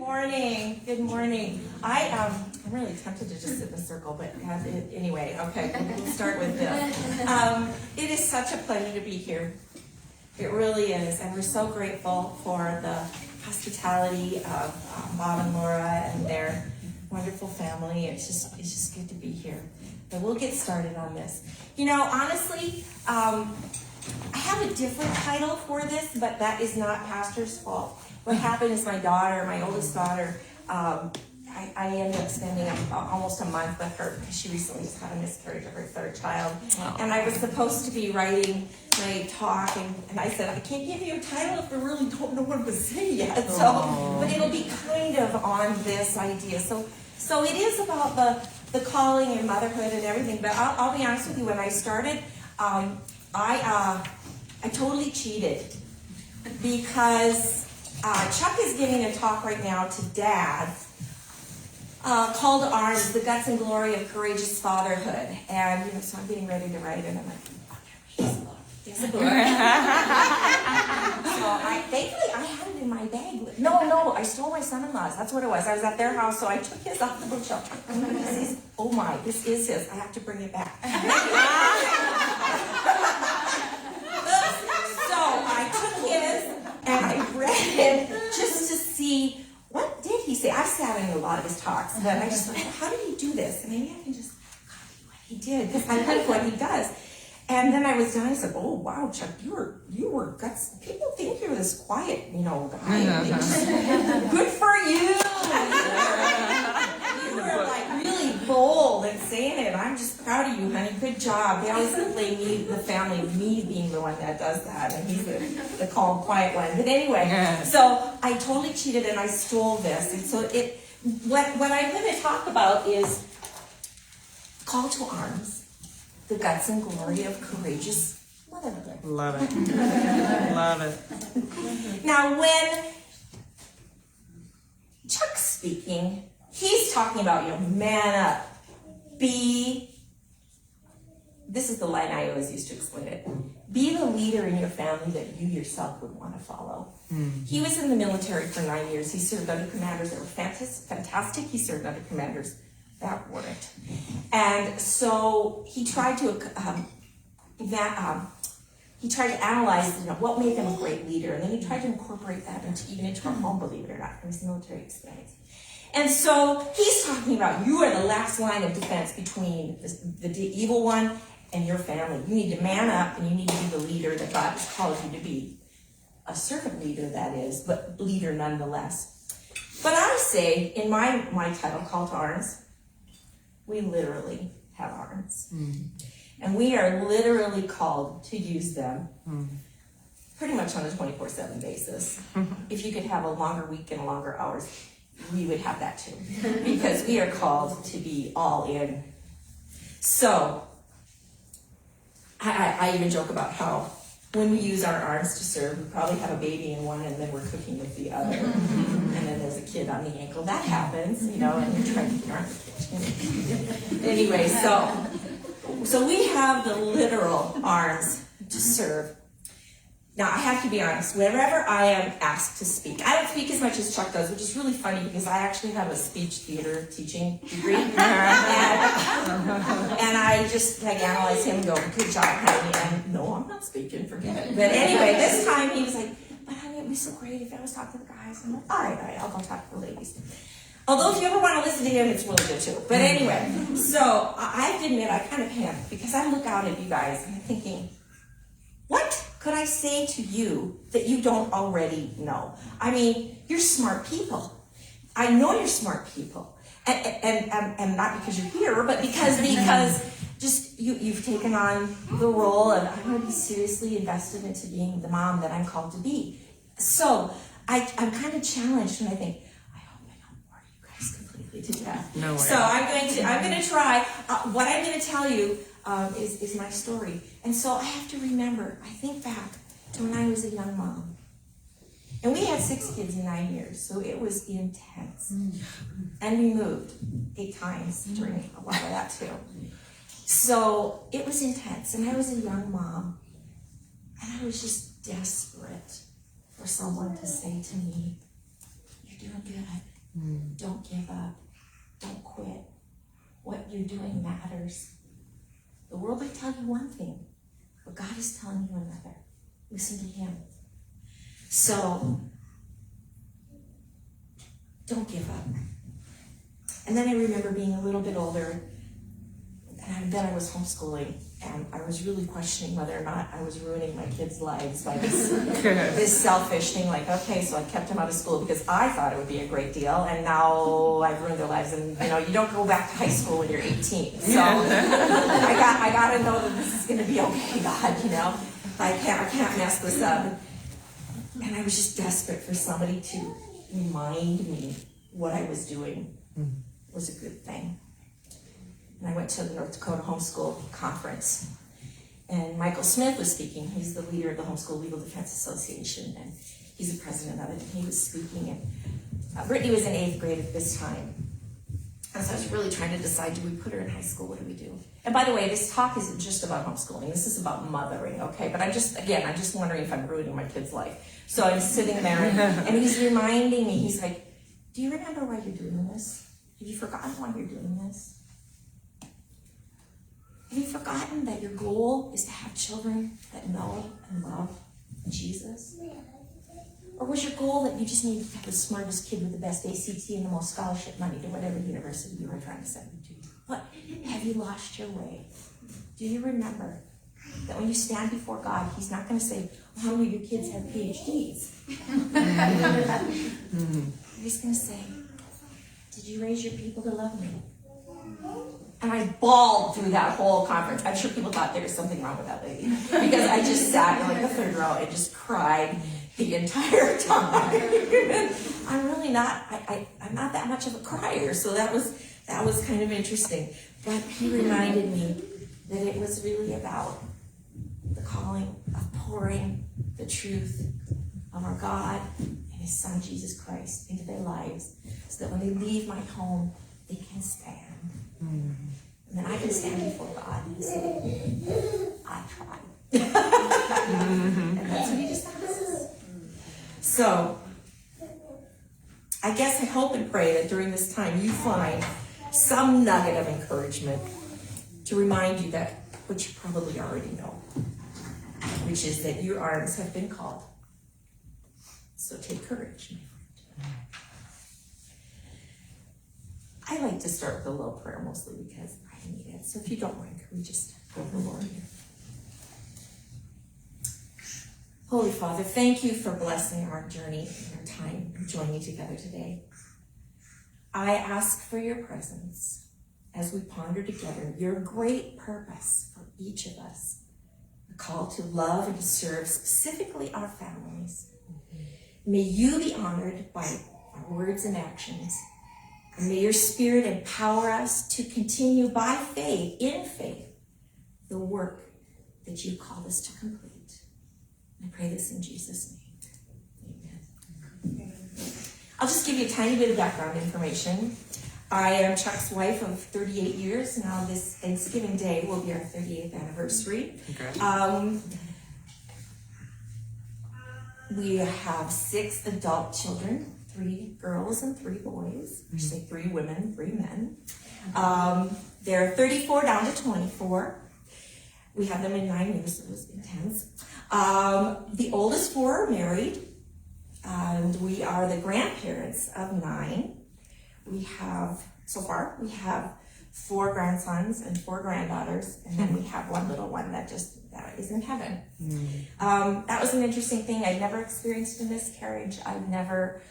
morning. Good morning. I'm really tempted to just sit in a circle, but anyway, okay, we'll start with this. It is such a pleasure to be here. It really is, and we're so grateful for the hospitality of Bob and Laura and their wonderful family. It's just good to be here. But we'll get started on this. You know, honestly, I have a different title for this, but that is not Pastor's fault. What happened is my oldest daughter, I ended up spending almost a month with her because she recently just had a miscarriage of her third child. Oh. And I was supposed to be writing my talk, and I said, I can't give you a title if I really don't know what to say yet. So, but it'll be kind of on this idea. So it is about the calling and motherhood and everything. But I'll be honest with you, when I started, I totally cheated because Chuck is giving a talk right now to dads called to Arms, the Guts and Glory of Courageous Fatherhood. And so I'm getting ready to write it, and I'm like, okay, here's a book. So thankfully I had it in my bag. No, I stole my son-in-law's. That's what it was. I was at their house, so I took his off the bookshelf. Oh my, this is his. I have to bring it back. So I took his and I read it just to see what did he say. I've sat in a lot of his talks, but I just thought, how did he do this? And maybe I can just copy what he did because I like what he does. And then I was done. I said, "Oh wow, Chuck, you were guts. People think you're this quiet, guy. Good for you. You were like really bold and saying it. I'm just proud of you, honey. Good job." They always blame me being the one that does that, and he's the calm, quiet one. But anyway, so I totally cheated and I stole this. And so what I'm going to talk about is call to arms. The guts and glory of courageous motherhood. Love it. Love it. Now, when Chuck's speaking, he's talking about, man up. This is the line I always used to explain it. Be the leader in your family that you yourself would want to follow. He was in the military for 9 years. He served under commanders that were fantastic. He served under commanders that weren't. And so he tried to analyze, what made them a great leader, and then he tried to incorporate that into our home, believe it or not, from his military experience. And so he's talking about you are the last line of defense between the evil one and your family. You need to man up, and you need to be the leader that God has called you to be. A servant leader, that is, but leader nonetheless. But I say, in my title, Call to Arms, we literally have arms. And we are literally called to use them pretty much on a 24/7 basis. If you could have a longer week and longer hours, we would have that too. Because we are called to be all in. So, I even joke about how when we use our arms to serve, we probably have a baby in one and then we're cooking with the other. And then there's a kid on the ankle. That happens, and you're trying to get around the kitchen. Anyway, so we have the literal arms to serve. Now, I have to be honest, whenever I am asked to speak, I don't speak as much as Chuck does, which is really funny because I actually have a speech theater teaching degree. And I just analyze him and go, good job, honey. And no, I'm not speaking, forget it. But anyway, this time he was like, but honey, it'd be so great if I was talking to the guys. I'm like, all right, I'll go talk to the ladies. Although if you ever want to listen to him, it's really good too. But anyway, so I have to admit, I kind of panicked because I look out at you guys and I'm thinking, what could I say to you that you don't already know? I mean, you're smart people. I know you're smart people. And not because you're here, but because just you've taken on the role of I'm going to be seriously invested into being the mom that I'm called to be. So I'm kind of challenged, and I think, I hope I don't bore you guys completely to death. No way. So I'm going to try. What I'm going to tell you is my story. And so I have to remember, I think back to when I was a young mom. And we had 6 kids in 9 years, so it was intense. And we moved 8 times during a lot of that too. So it was intense, and I was a young mom. And I was just desperate for someone to say to me, you're doing good. Don't give up. Don't quit. What you're doing matters. The world might tell you one thing, but God is telling you another. Listen to him. So, don't give up. And then I remember being a little bit older, and then I was homeschooling, and I was really questioning whether or not I was ruining my kids' lives by this selfish thing, like, okay, so I kept them out of school because I thought it would be a great deal, and now I've ruined their lives, and you don't go back to high school when you're 18, so I gotta know that this is gonna be okay, God, I can't mess this up. And I was just desperate for somebody to remind me what I was doing was a good thing. And I went to the North Dakota Homeschool Conference, and Michael Smith was speaking. He's the leader of the Homeschool Legal Defense Association, and he's the president of it, and he was speaking. And Brittany was in 8th grade at this time. And so I was really trying to decide, do we put her in high school? What do we do? And by the way, this talk isn't just about homeschooling. This is about mothering, okay? But I'm just wondering if I'm ruining my kid's life. So I'm sitting there, and he's reminding me, he's like, do you remember why you're doing this? Have you forgotten why you're doing this? Have you forgotten that your goal is to have children that know and love Jesus? Or was your goal that you just needed to have the smartest kid with the best ACT and the most scholarship money to whatever university you were trying to send them to? What? Have you lost your way? Do you remember that when you stand before God, he's not going to say, well, how many of your kids have PhDs? He's going to say, did you raise your people to love me? And I bawled through that whole conference. I'm sure people thought there was something wrong with that lady, because I just sat in like the third row and just cried the entire time. I'm really not, I'm not that much of a crier, so that was kind of interesting. But he reminded me that it was really about the calling of pouring the truth of our God and his son Jesus Christ into their lives, so that when they leave my home, they can stand. And then I can stand before God and say, I tried. And that's what he just does. So, I guess I hope and pray that during this time you find some nugget of encouragement to remind you that what you probably already know, which is that your arms have been called. So take courage, my friend. I like to start with a little prayer, mostly because I need it. So if you don't mind, can we just go to the Lord here? Holy Father, thank you for blessing our journey and our time and joining together today. I ask for your presence as we ponder together your great purpose for each of us, the call to love and to serve specifically our families. May you be honored by our words and actions. And may your Spirit empower us to continue by faith, in faith, the work that you called us to complete. I pray this in Jesus' name. Amen. I'll just give you a tiny bit of background information. I am Chuck's wife of 38 years. Now this Thanksgiving Day will be our 38th anniversary. Okay. We have 6 adult children. 3 girls and 3 boys. I should say 3 women, 3 men. They're 34 down to 24. We have them in 9 years, so it was intense. The oldest 4 are married, and we are the grandparents of 9. So far, we have 4 grandsons and 4 granddaughters, and then we have 1 little one that is in heaven. That was an interesting thing. I'd never experienced a miscarriage. I've never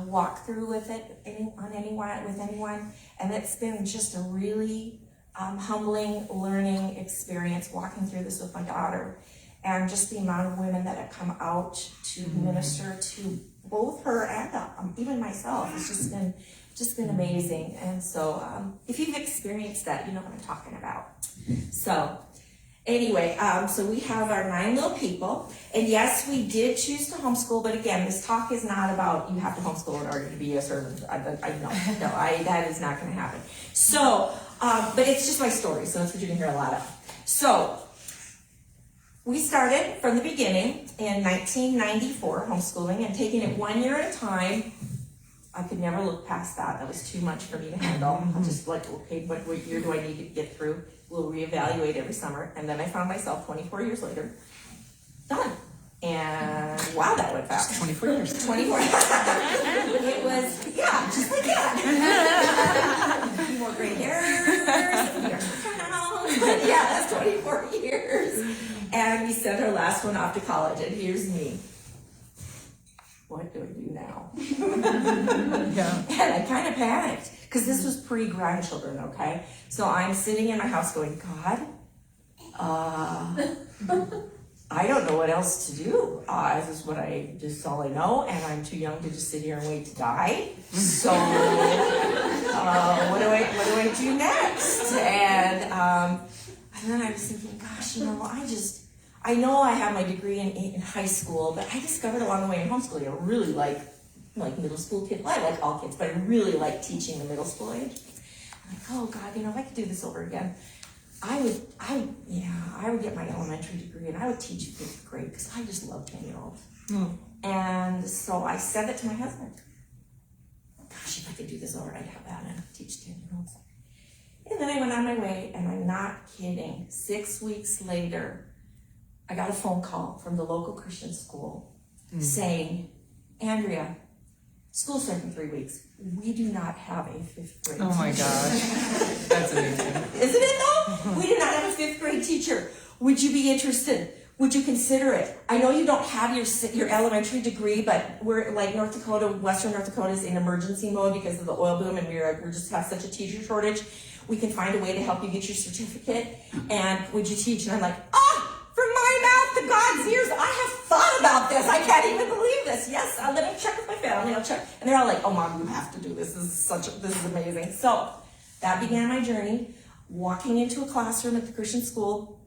walked through with it with anyone, and it's been just a really humbling learning experience walking through this with my daughter, and just the amount of women that have come out to minister to both her and even myself. It's just been amazing. And so if you've experienced that, you know what I'm talking about. So anyway, so we have our 9 little people, and yes, we did choose to homeschool, but again, this talk is not about you have to homeschool in order to be a servant. That is not going to happen. So, but it's just my story, so that's what you're going to hear a lot of. So, we started from the beginning in 1994, homeschooling, and taking it 1 year at a time, I could never look past that. That was too much for me to handle. I'm just like, okay, what year do I need to get through? We'll reevaluate every summer. And then I found myself 24 years later, done. And wow, that went fast. 24 years. 24. It was, yeah, just like that. A few more gray hairs, but yeah, that's 24 years. And we sent our last one off to college, and here's me. What do I do now? Yeah. And I kind of panicked, because this was pre-grandchildren, okay? So I'm sitting in my house going, God, I don't know what else to do. This is all I know, and I'm too young to just sit here and wait to die. So, what do I do next? And then I was thinking, gosh, I know I have my degree in high school, but I discovered along the way in homeschooling, I really like middle school kids. Well, I like all kids, but I really like teaching the middle school age. I'm like, oh God, if I could do this over again, I would get my elementary degree and I would teach 5th grade because I just love 10-year-olds. And so I said that to my husband. Gosh, if I could do this over, I'd have that and teach 10-year-olds. And then I went on my way, and I'm not kidding. 6 weeks later, I got a phone call from the local Christian school saying, Andrea, school starts in 3 weeks. We do not have a 5th grade teacher. Oh my gosh. That's amazing. Isn't it though? We do not have a 5th grade teacher. Would you be interested? Would you consider it? I know you don't have your elementary degree, but we're like Western North Dakota is in emergency mode because of the oil boom, and we just have such a teacher shortage. We can find a way to help you get your certificate. And would you teach? And I'm like, from my mouth to God's ears, I have thought about this. I can't even believe this. Yes, let me check with my family. I'll check. And they're all like, oh, Mom, you have to do this. This is amazing. So that began my journey, walking into a classroom at the Christian school.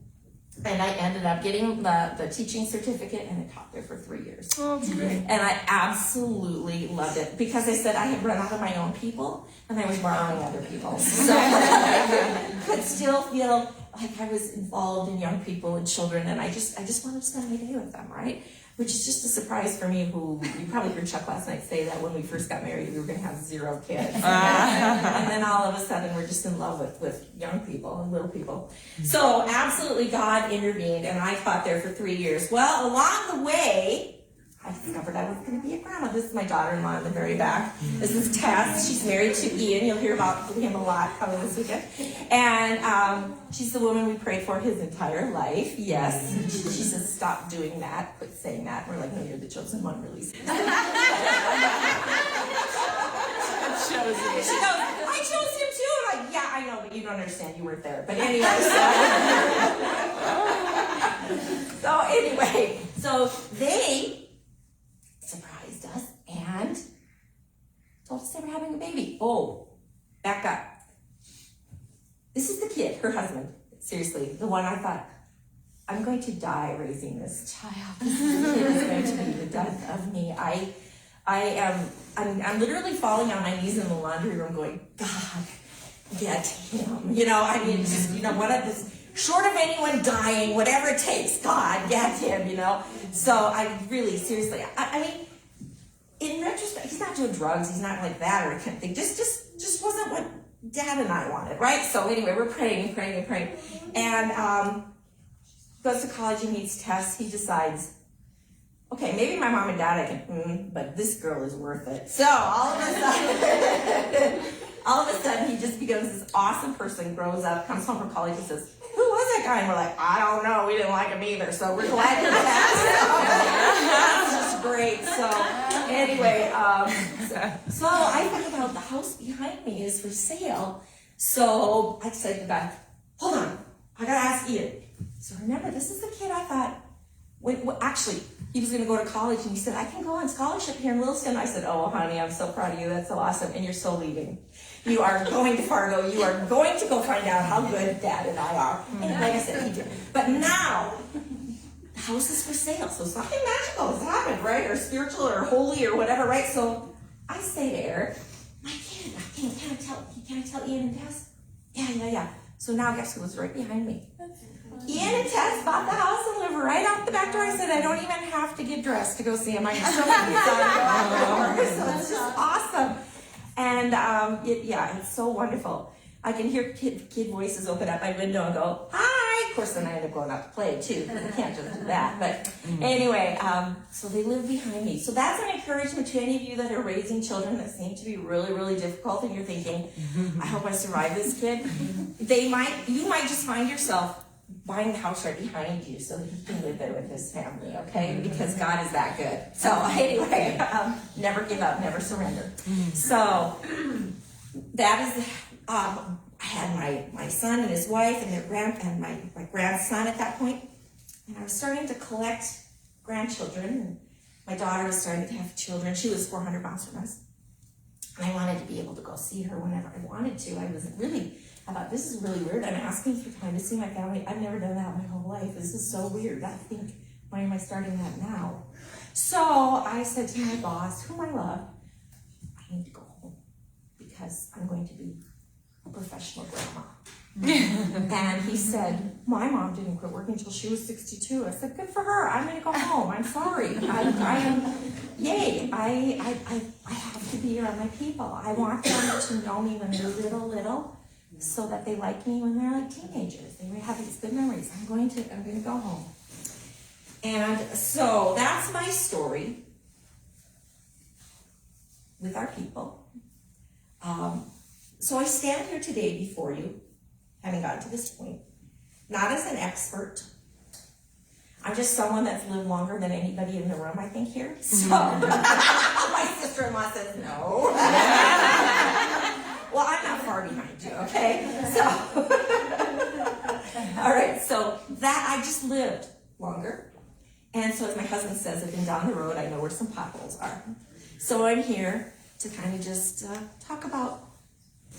And I ended up getting the teaching certificate, and I taught there for 3 years. Oh, that's great. And I absolutely loved it because I said I had run out of my own people, and I was borrowing other people's. So I could still feel like I was involved in young people and children, and I just wanted to spend my day with them, right? Which is just a surprise for me, who you probably heard Chuck last night say that when we first got married, we were going to have 0 kids. And then all of a sudden, we're just in love with young people and little people. So absolutely, God intervened, and I taught there for 3 years. Well, along the way, I discovered I was going to be a grandma. This is my daughter-in-law in the very back. This is Tess. She's married to Ian. You'll hear about him a lot probably this weekend. And she's the woman we prayed for his entire life. Yes. She says, stop doing that. Quit saying that. We're like, no, you're the chosen one, release. She goes, I chose him too. I'm like, yeah, I know, but you don't understand. You weren't there. But anyway, so they surprised us and told us they were having a baby. Oh, back up. This is the kid, her husband. Seriously, the one I thought, I'm going to die raising this child. This kid is going to be the death of me. I'm literally falling on my knees in the laundry room going, God, get him. What of this, short of anyone dying, whatever it takes, God, get him, So I really, seriously, I mean, in retrospect, he's not doing drugs, he's not like that or anything. Just wasn't what Dad and I wanted, right? So anyway, we're praying. And goes to college, he meets Tess, he decides, okay, maybe my mom and dad I can, but this girl is worth it. So all of a sudden, he just becomes this awesome person, grows up, comes home from college, and says, who was that guy? And we're like, I don't know, we didn't like him either, so we're glad you're back. That's just great. So anyway, so I find out the house behind me is for sale. So I said to Beth, hold on, I gotta ask Ian. So remember, this is the kid I thought, actually, he was going to go to college, and he said, I can go on scholarship here in Williston. I said, oh, honey, I'm so proud of you. That's so awesome. And you're so leaving. You are going to Fargo. You are going to go find out how good Dad and I are. And like I said, he did. But now, the house is for sale. So something magical has happened, right? Or spiritual or holy or whatever, right? So I say to Eric, my kid, can I tell Ian and Tess? Yeah. So now guess who was right behind me? Ian and Tess bought the house and live right out the back door. I said, I don't even have to get dressed to go see him. I can still get out the door. So it's just awesome. And it's so wonderful. I can hear kid voices open up my window and go, hi. Of course, then I end up going out to play too, because I can't just do that. But anyway, so they live behind me. So that's an encouragement to any of you that are raising children that seem to be really, really difficult, and you're thinking, I hope I survive this kid. You might just find yourself buying the house right behind you so that he can live there with his family, okay? Because God is that good. So anyway, never give up, never surrender. So that is, I had my son and his wife and my grandson at that point, and I was starting to collect grandchildren, and my daughter was starting to have children. She was 400 miles from us, and I wanted to be able to go see her whenever I wanted to. I thought, this is really weird. I'm asking for time to see my family. I've never done that my whole life. This is so weird. I think, why am I starting that now? So I said to my boss, whom I love, I need to go home because I'm going to be a professional grandma. And he said, my mom didn't quit working until she was 62. I said, good for her. I'm going to go home. I'm sorry. I have to be around my people. I want them to know me when they're little, so that they like me when they're like teenagers. They have these good memories. I'm going to go home. And so that's my story with our people. So I stand here today before you, having gotten to this point, not as an expert. I'm just someone that's lived longer than anybody in the room, I think, here. So my sister-in-law says no. Well, I'm not far behind you, okay? So, all right, so that I just lived longer. And so as my husband says, I've been down the road, I know where some potholes are. So I'm here to kind of just talk about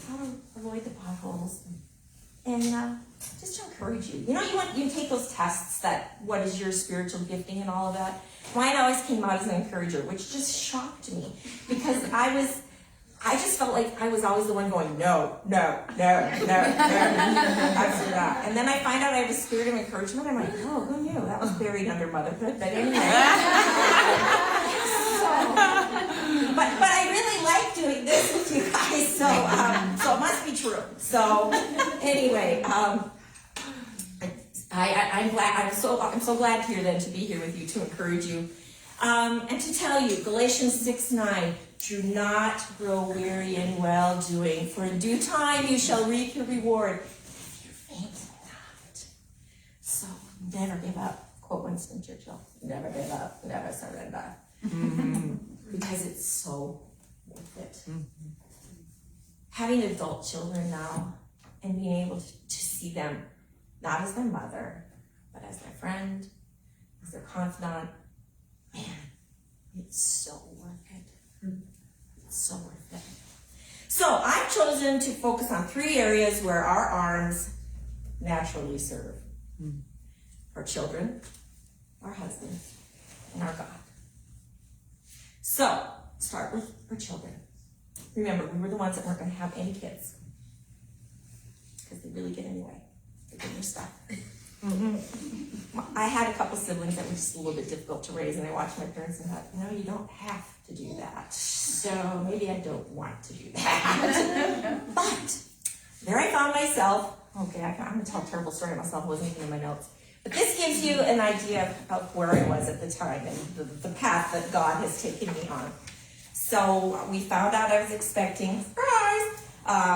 how to avoid the potholes and just to encourage you. You know, you take those tests that what is your spiritual gifting and all of that. Mine always came out as an encourager, which just shocked me because I just felt like I was always the one going, no, absolutely not. And then I find out I have a spirit of encouragement. I'm like, oh, who knew? That was buried under motherhood. But anyway. But I really like doing this with you guys, so it must be true. So anyway, I'm glad. I'm so glad here then to be here with you to encourage you. And to tell you, Galatians 6:9, do not grow weary in well doing, for in due time you shall reap your reward if you faint not. So never give up. Quote Winston Churchill. Never give up, never surrender. Because it's so worth it. Having adult children now and being able to see them not as their mother, but as their friend, as their confidant, man, it's so worth it. It's so worth it. So I've chosen to focus on 3 areas where our arms naturally serve. Our children, our husbands, and our God. So, start with our children. Remember, we were the ones that weren't going to have any kids. Because they really get in the way. They get their stuff. I had a couple siblings that were just a little bit difficult to raise, and I watched my parents and thought, no, you don't have to do that. So maybe I don't want to do that. But there I found myself. Okay, I'm going to tell a terrible story of myself. I wasn't even in my notes. But this gives you an idea of where I was at the time and the path that God has taken me on. So we found out I was expecting, surprise,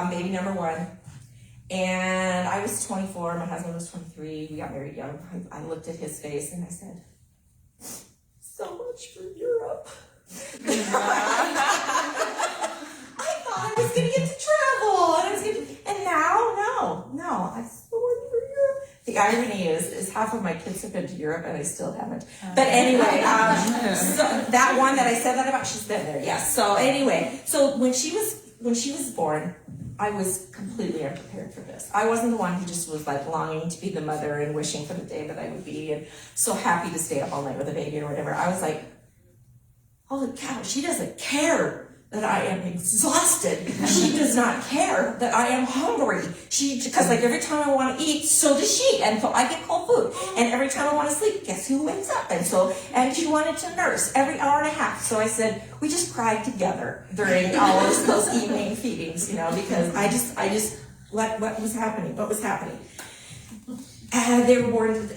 baby number 1. And I was 24, my husband was 23, we got married young. I looked at his face and I said, so much for Europe. I thought I was going to get to travel, and now, no, I'm so much for Europe. The irony is half of my kids have been to Europe and I still haven't. But anyway, so that one that I said that about, she's been there, yes. So anyway, so when she was born, I was completely unprepared for this. I wasn't the one who just was like longing to be the mother and wishing for the day that I would be and so happy to stay up all night with a baby or whatever. I was like, holy cow, she doesn't care that I am exhausted. She does does not care that I am hungry. Because like every time I want to eat, so does she. And so I get cold food. And every time I want to sleep, guess who wakes up? And she wanted to nurse every hour and a half. So I said, we just cried together during all of those evening feedings, because what was happening? What was happening? They were born,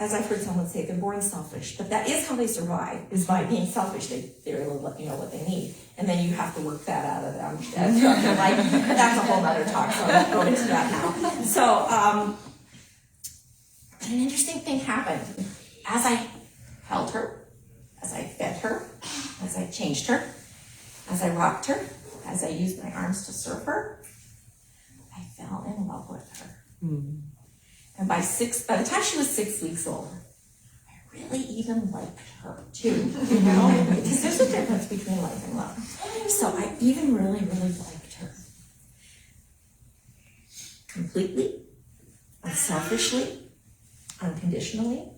as I've heard someone say, they're born selfish, but that is how they survive, is by being selfish. They really let you know what they need, and then you have to work that out of them. That's a whole other talk, so I won't go into that now. So, an interesting thing happened. As I held her, as I fed her, as I changed her, as I rocked her, as I used my arms to serve her, I fell in love with her. Mm. And by the time she was 6 weeks old, I really even liked her too, because there's a difference between like and love. So I even really, really liked her. Completely, unselfishly, unconditionally.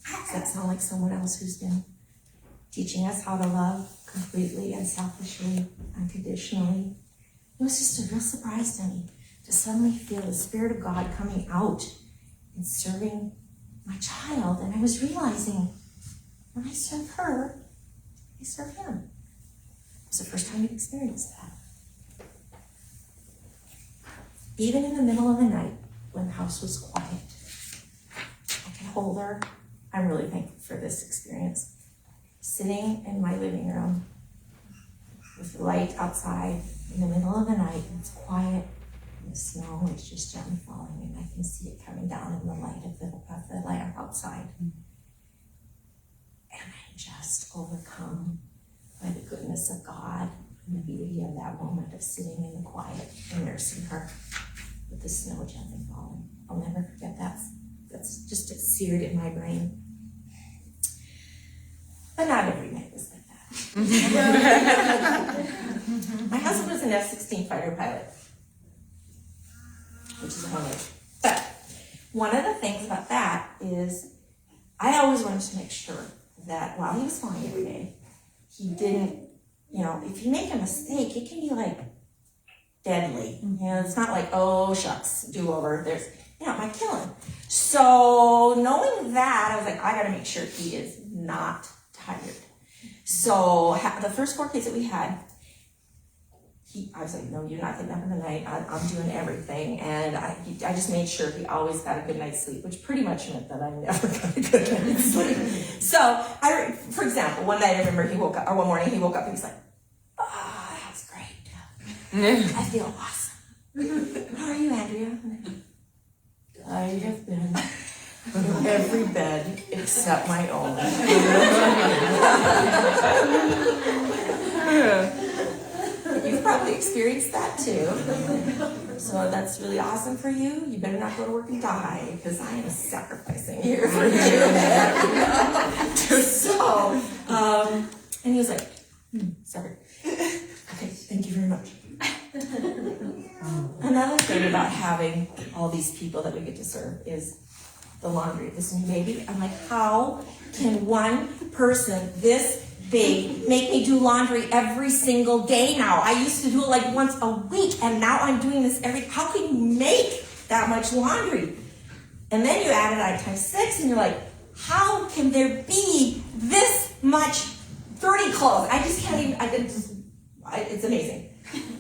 Does that sound like someone else who's been teaching us how to love completely, unselfishly, unconditionally? It was just a real surprise to me to suddenly feel the Spirit of God coming out and serving my child. And I was realizing when I serve her, I serve him. It was the first time I'd experienced that. Even in the middle of the night, when the house was quiet, I could hold her. I'm really thankful for this experience. Sitting in my living room with the light outside in the middle of the night, and it's quiet, and the snow is just gently falling, and I can see it coming down in the light of the lamp outside. And I'm just overcome by the goodness of God and the beauty of that moment of sitting in the quiet and nursing her with the snow gently falling. I'll never forget that. That's just seared in my brain. But not every night was like that. My husband was an F-16 fighter pilot, which is a honor. But one of the things about that is I always wanted to make sure that while he was flying every day, he didn't, if you make a mistake, it can be like deadly. It's not like, oh, shucks, do over. There's, it might kill him. So knowing that, I was like, I got to make sure he is not tired. So the first 4 kids that we had, I was like, no, you're not getting up in the night. I'm doing everything. And I just made sure he always got a good night's sleep, which pretty much meant that I never got a good night's sleep. So for example, one night I remember one morning he woke up and he's like, oh, that's great. I feel awesome. How are you, Andrea? I have been in every bed except my own. You've probably experienced that too. So that's really awesome for you. You better not go to work and die, because I am sacrificing here for you. So, and he was like, sorry. Okay, thank you very much. Another thing about having all these people that we get to serve is the laundry of this new baby. I'm like, how can one person this big make me do laundry every single day now? I used to do it like once a week, and now I'm doing this how can you make that much laundry? And then you add it on times 6, and you're like, how can there be this much dirty clothes? I just can't even, it's amazing.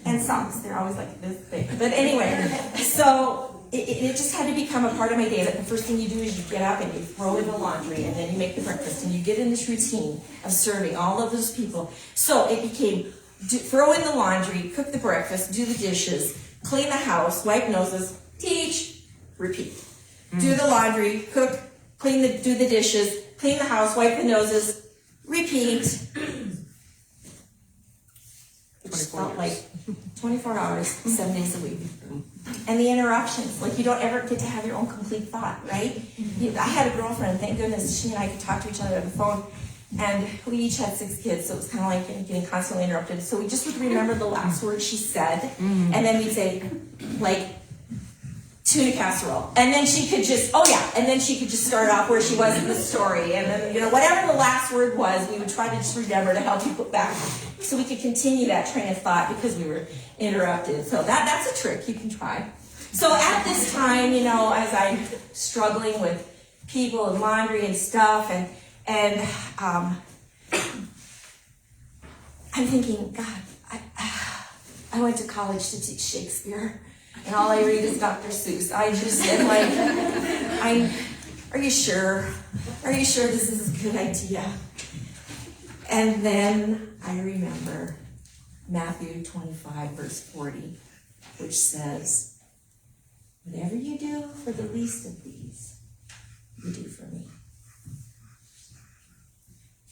And socks, they're always like this big. But anyway, so it just had to become a part of my day that the first thing you do is you get up and you throw in the laundry, and then you make the breakfast, and you get in this routine of serving all of those people. So it became throw in the laundry, cook the breakfast, do the dishes, clean the house, wipe noses, teach, repeat. Do the laundry, cook, do the dishes, clean the house, wipe the noses, repeat. It just felt like 24 hours, 7 days a week. And the interruptions, like you don't ever get to have your own complete thought, right? I had a girlfriend, thank goodness, she and I could talk to each other on the phone, and we each had 6 kids, so it was kind of like getting constantly interrupted. So we just would remember the last word she said, and then we'd say, like, tuna casserole. And then she could just, and then she could just start off where she was in the story. And then, whatever the last word was, we would try to just remember to help you put back so we could continue that train of thought because we were interrupted. So that's a trick you can try. So at this time, as I'm struggling with people and laundry and stuff, and I'm thinking, God, I went to college to teach Shakespeare, and all I read is Dr. Seuss. I just am like, are you sure? Are you sure this is a good idea? And then I remember Matthew 25, verse 40, which says, whatever you do for the least of these, you do for me.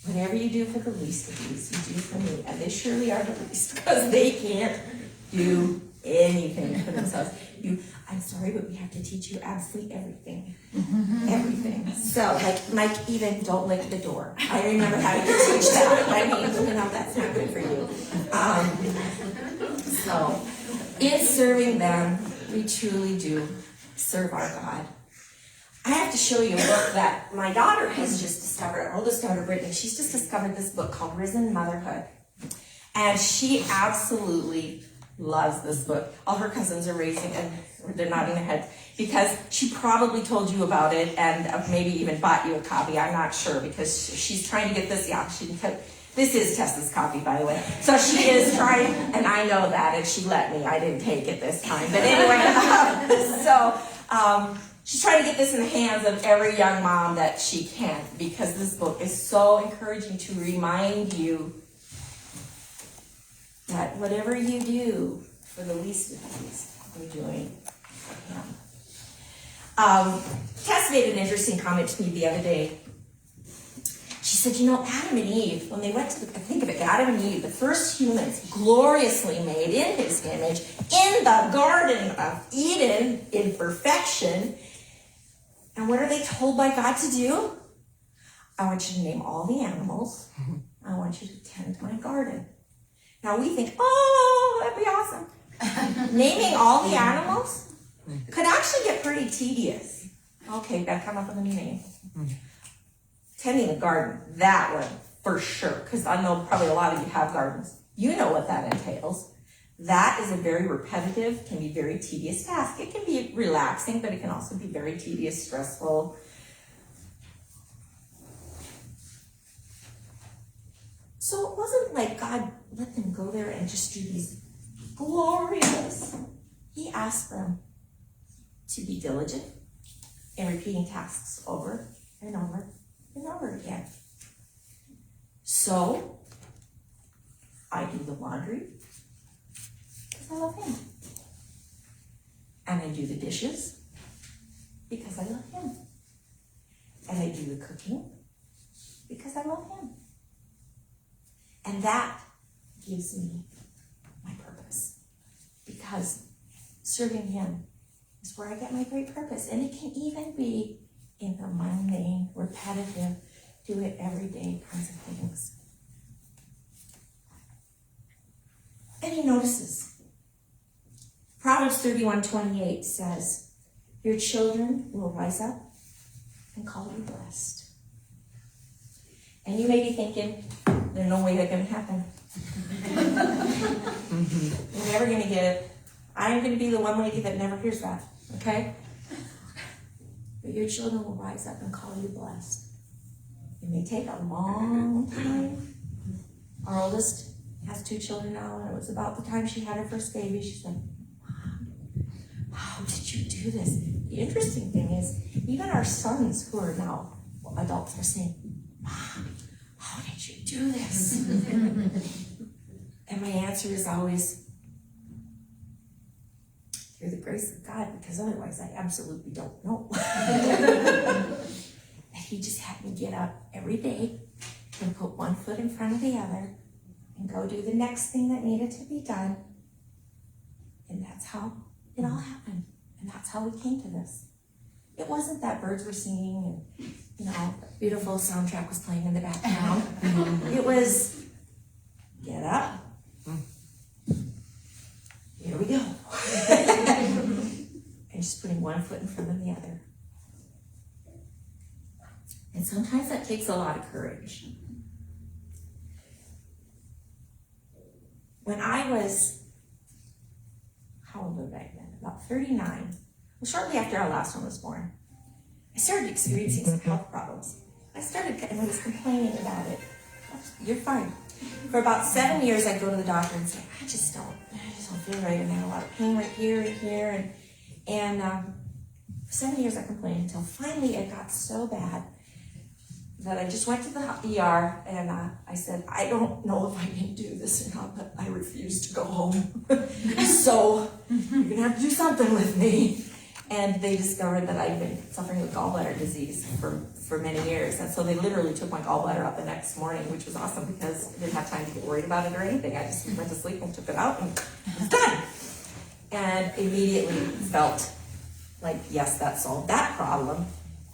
Whatever you do for the least of these, you do for me. And they surely are the least because they can't do anything for themselves. I'm sorry, but we have to teach you absolutely everything. Everything. So, Mike, even don't lick the door. I remember having to teach that. I mean, that's not good for you. So, in serving them, we truly do serve our God. I have to show you a book that my daughter has just discovered, our oldest daughter, Brittany. She's just discovered this book called Risen Motherhood. And she absolutely loves this book. All her cousins are raising, and they're nodding their heads, because she probably told you about it and maybe even bought you a copy. I'm not sure, because she's trying to get this. This is Tessa's copy, by the way. So she is trying, and I know that, and she let me. I didn't take it this time. But anyway, she's trying to get this in the hands of every young mom that she can, because this book is so encouraging to remind you that whatever you do for the least of these, you're doing for him. Tess made an interesting comment to me the other day. She said, Adam and Eve, when they went to think of it, Adam and Eve, the first humans, gloriously made in his image, in the Garden of Eden, in perfection. And what are they told by God to do? I want you to name all the animals. I want you to tend my garden. Now we think, that'd be awesome. Naming all the animals could actually get pretty tedious. Okay, gotta come up with a new name. Tending the garden, that one for sure, because I know probably a lot of you have gardens. You know what that entails. That is a very repetitive, can be very tedious task. It can be relaxing, but it can also be very tedious, stressful. So it wasn't like God let them go there and just do these glorious. He asked them to be diligent in repeating tasks over and over and over again. So I do the laundry because I love him. And I do the dishes because I love him. And I do the cooking because I love him. And that gives me my purpose, because serving him is where I get my great purpose. And it can even be in the mundane, repetitive, do it every day kinds of things. And he notices. Proverbs 31:28 says, your children will rise up and call you blessed. And you may be thinking, there's no way that's going to happen. You're never going to get it. I'm going to be the one lady that never hears that, okay? But your children will rise up and call you blessed. It may take a long time. Our oldest has 2 children now, and it was about the time she had her first baby. She said, Mom, how did you do this? The interesting thing is, even our sons who are now adults are saying, Mom, how did you do this? And my answer is always, through the grace of God, because otherwise I absolutely don't know. And he just had me get up every day and put one foot in front of the other and go do the next thing that needed to be done. And that's how it all happened. And that's how we came to this. It wasn't that birds were singing and, beautiful soundtrack was playing in the background. It was, get up. Here we go. And just putting one one foot in front of the other. And sometimes that takes a lot of courage. When I was, how old was I then? About 39. Well, shortly after our last one was born, I started experiencing some health problems. And I was complaining about it. You're fine. For about 7 years, I'd go to the doctor and say, I just don't feel right, and I had a lot of pain right here and here, and for 7 years I complained until finally it got so bad that I just went to the ER and I said, I don't know if I can do this or not, but I refuse to go home. So you're gonna have to do something with me. And they discovered that I'd been suffering with gallbladder disease for many years. And so they literally took my gallbladder out the next morning, which was awesome because I didn't have time to get worried about it or anything. I just went to sleep and took it out and it was done. And immediately felt like, yes, that solved that problem.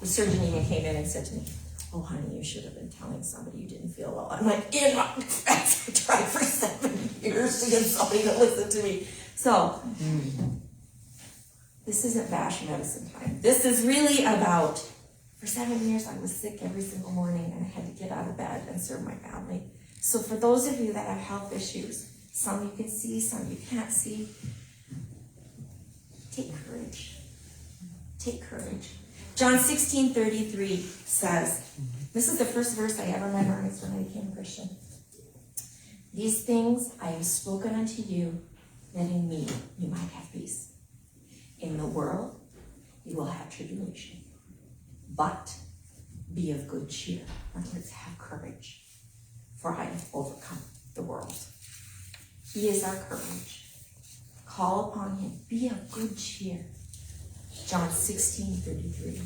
The surgeon even came in and said to me, oh, honey, you should have been telling somebody you didn't feel well. I'm like, in my defense, I tried for 7 years to get somebody to listen to me. So, this isn't bash medicine time. This is really about, for 7 years I was sick every single morning and I had to get out of bed and serve my family. So for those of you that have health issues, some you can see, some you can't see, take courage. Take courage. John 16:33 says, this is the first verse I ever memorized when I became a Christian. These things I have spoken unto you, that in me you might have peace. In the world, you will have tribulation, but be of good cheer. In other words, have courage, for I have overcome the world. He is our courage. Call upon him. Be of good cheer. John 16:33.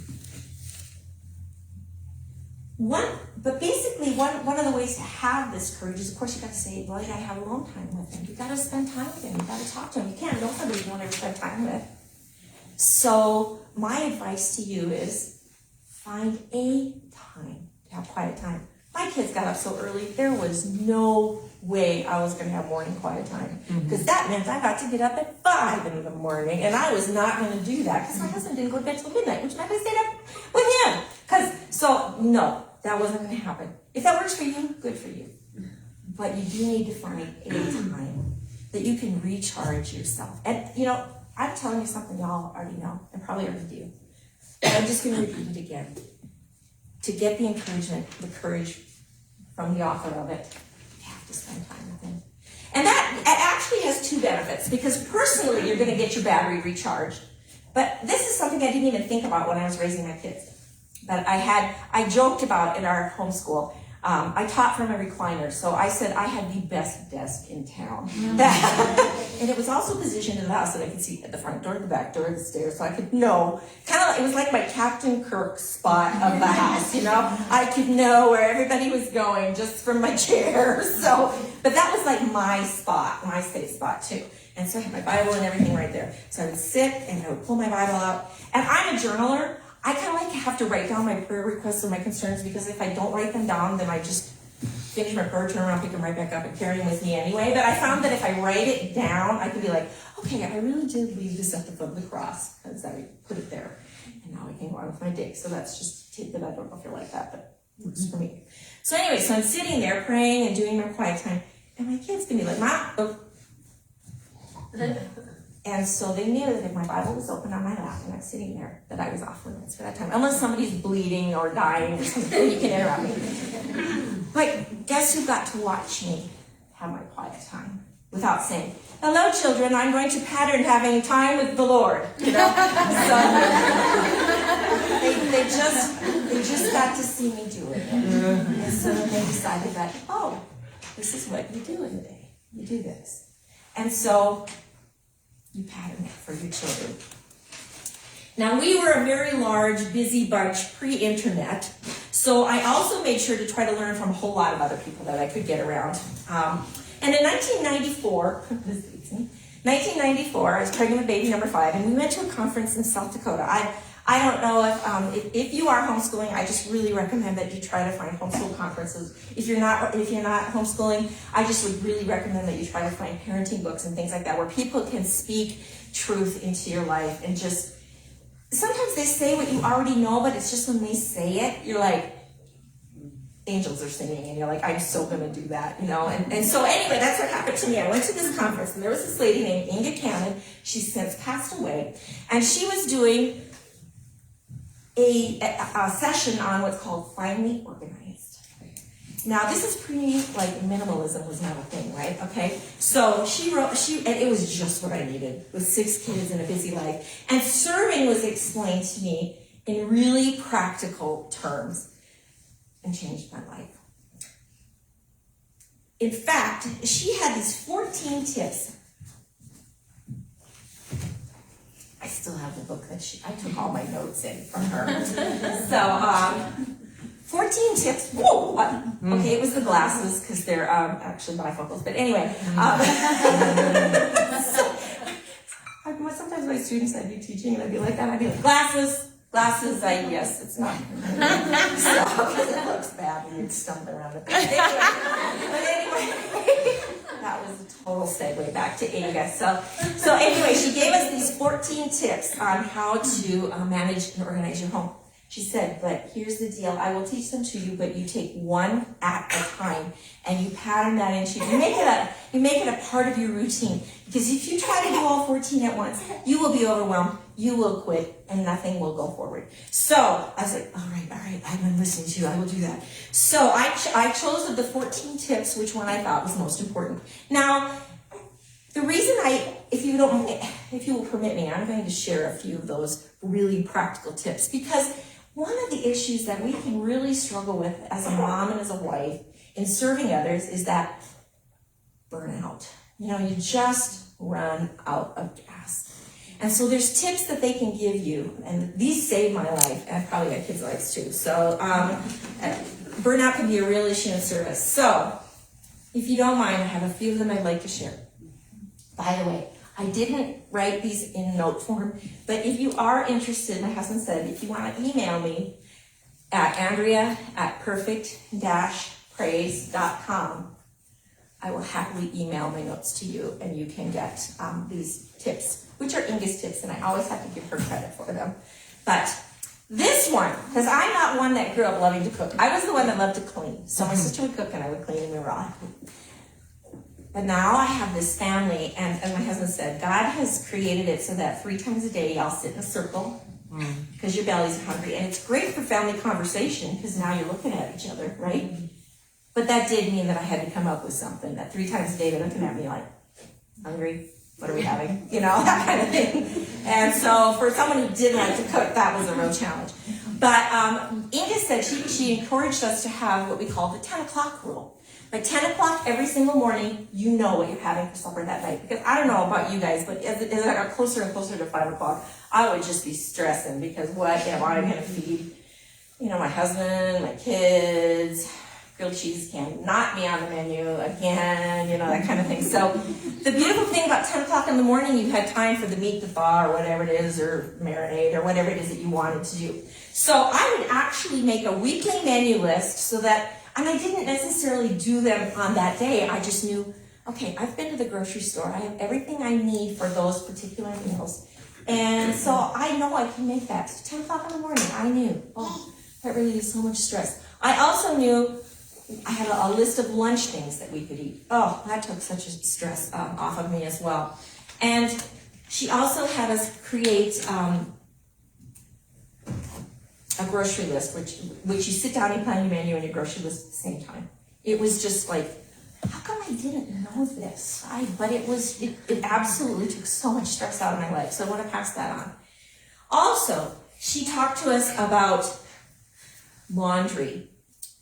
But basically, one of the ways to have this courage is, of course, you got to say, well, you got to have alone time with him. You got to spend time with him. You got to talk to him. You can't know somebody you don't ever spend time with. So my advice to you is find a time to have quiet time. My kids got up so early, there was no way I was going to have morning quiet time. Because that meant I got to get up at 5 in the morning, and I was not going to do that because my husband didn't go to bed till midnight, which meant I stayed up with him. No, that wasn't going to happen. If that works for you, good for you. But you do need to find a time that you can recharge yourself. And, I'm telling you something y'all already know, and probably already do. But I'm just going to repeat it again. To get the encouragement, the courage from the author of it, you have to spend time with him. And that actually has two benefits, because personally, you're going to get your battery recharged. But this is something I didn't even think about when I was raising my kids. But I joked about in our homeschool. I taught from a recliner, so I said I had the best desk in town. And it was also positioned in the house that I could see at the front door, the back door, the stairs, so I could know. It was like my Captain Kirk spot of the house, I could know where everybody was going just from my chair. But that was like my spot, my safe spot too. And so I had my Bible and everything right there. So I would sit and I would pull my Bible out. And I'm a journaler. I kind of have to write down my prayer requests and my concerns, because if I don't write them down, then I just finish my prayer, turn around, pick them right back up, and carry them with me anyway. But I found that if I write it down, I could be like, okay, I really did leave this at the foot of the cross, because I put it there. And now I can go on with my day. So that's just a tidbit. I don't know if you're like that, but it works for me. So anyway, so I'm sitting there praying and doing my quiet time, and my kids can be like, Mom, oh. And so they knew that if my Bible was open on my lap and I'm sitting there, that I was off limits for that time. Unless somebody's bleeding or dying or something, then you can interrupt me. But guess who got to watch me have my quiet time without saying, hello, children, I'm going to pattern having time with the Lord. So they just got to see me do it. And so they decided that, oh, this is what you do in the day. You do this. And so you pattern it for your children. Now, we were a very large, busy bunch pre-internet, so I also made sure to try to learn from a whole lot of other people that I could get around. And in 1994, I was pregnant with baby number 5, and we went to a conference in South Dakota. I don't know if you are homeschooling, I just really recommend that you try to find homeschool conferences. If you're not homeschooling, I just would really recommend that you try to find parenting books and things like that, where people can speak truth into your life and just sometimes they say what you already know, but it's just when they say it, you're like, angels are singing, and you're like, I'm so gonna do that, you know? And so anyway, that's what happened to me. I went to this conference, and there was this lady named Inga Cannon. She's since passed away, and she was doing a session on what's called Finally Organized. Now, this is like minimalism was not a thing, right? Okay, so and it was just what I needed with 6 kids and a busy life. And serving was explained to me in really practical terms and changed my life. In fact, she had these 14 tips. I still have the book that I took all my notes in from her. So, 14 tips. Whoa! Okay, it was the glasses because they're actually bifocals. But anyway, sometimes my students, I'd be teaching and I'd be like that. I'd be like, glasses. Yes, it's not. So, because it looks bad when you're stumbling around it. But anyway, that was a total segue back to Inga. So anyway, she gave us these 14 tips on how to manage and organize your home. She said, but here's the deal. I will teach them to you, but you take one at a time and you pattern that into you make it a part of your routine. Because if you try to do all 14 at once, you will be overwhelmed, you will quit, and nothing will go forward. So I was like, all right, I've been listening to you, I will do that. So I chose of the 14 tips, which one I thought was most important. Now, the reason if you will permit me, I'm going to share a few of those really practical tips, because one of the issues that we can really struggle with as a mom and as a wife in serving others is that burnout. You know, you just run out of gas. And so there's tips that they can give you, and these saved my life, and I've probably got kids' lives too. So burnout can be a real issue in service. So if you don't mind, I have a few of them I'd like to share. By the way, I didn't write these in note form, but if you are interested, my husband said, if you want to email me at Andrea@perfect-praise.com, I will happily email my notes to you, and you can get these tips, which are Inga's tips, and I always have to give her credit for them. But this one, because I'm not one that grew up loving to cook. I was the one that loved to clean. So my sister would cook, and I would clean, and we were all happy. But now I have this family, and my husband said, God has created it so that 3 times a day y'all sit in a circle because your bellies are hungry. And it's great for family conversation because now you're looking at each other, right? But that did mean that I had to come up with something that 3 times a day they're looking at me like, hungry? What are we having? You know, that kind of thing. And so for someone who didn't like to cook, that was a real challenge. But Inga said she encouraged us to have what we call the 10 o'clock rule. By 10 o'clock every single morning, you know what you're having for supper that night. Because I don't know about you guys, but as I got closer and closer to 5 o'clock, I would just be stressing because what am I going to feed? You know, my husband, my kids, grilled cheese cannot be on the menu again, you know, that kind of thing. So the beautiful thing about 10 o'clock in the morning, you had time for the meat to thaw or whatever it is, or marinade or whatever it is that you wanted to do. So I would actually make a weekly menu list so that, and I didn't necessarily do them on that day. I just knew, okay, I've been to the grocery store. I have everything I need for those particular meals. And so I know I can make that. So 10 o'clock in the morning, I knew, oh, that really is so much stress. I also knew I had a list of lunch things that we could eat. Oh, that took such a stress off of me as well. And she also had us create a grocery list, which you sit down and plan your menu and your grocery list at the same time. It was just like, how come I didn't know this? But it absolutely took so much stress out of my life. So I want to pass that on. Also, she talked to us about laundry,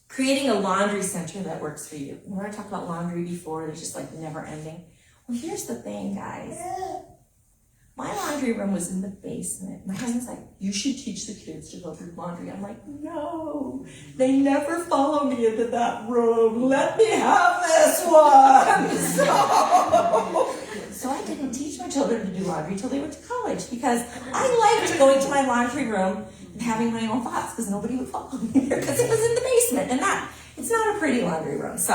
creating a laundry center that works for you. Remember I talked about laundry before? It's just like never ending. Well, here's the thing, guys. My laundry room was in the basement. My husband's like, you should teach the kids to go through laundry. I'm like, no, they never follow me into that room. Let me have this one. So I didn't teach my children to do laundry until they went to college because I liked going to my laundry room and having my own thoughts because nobody would follow me there because it was in the basement and it's not a pretty laundry room. So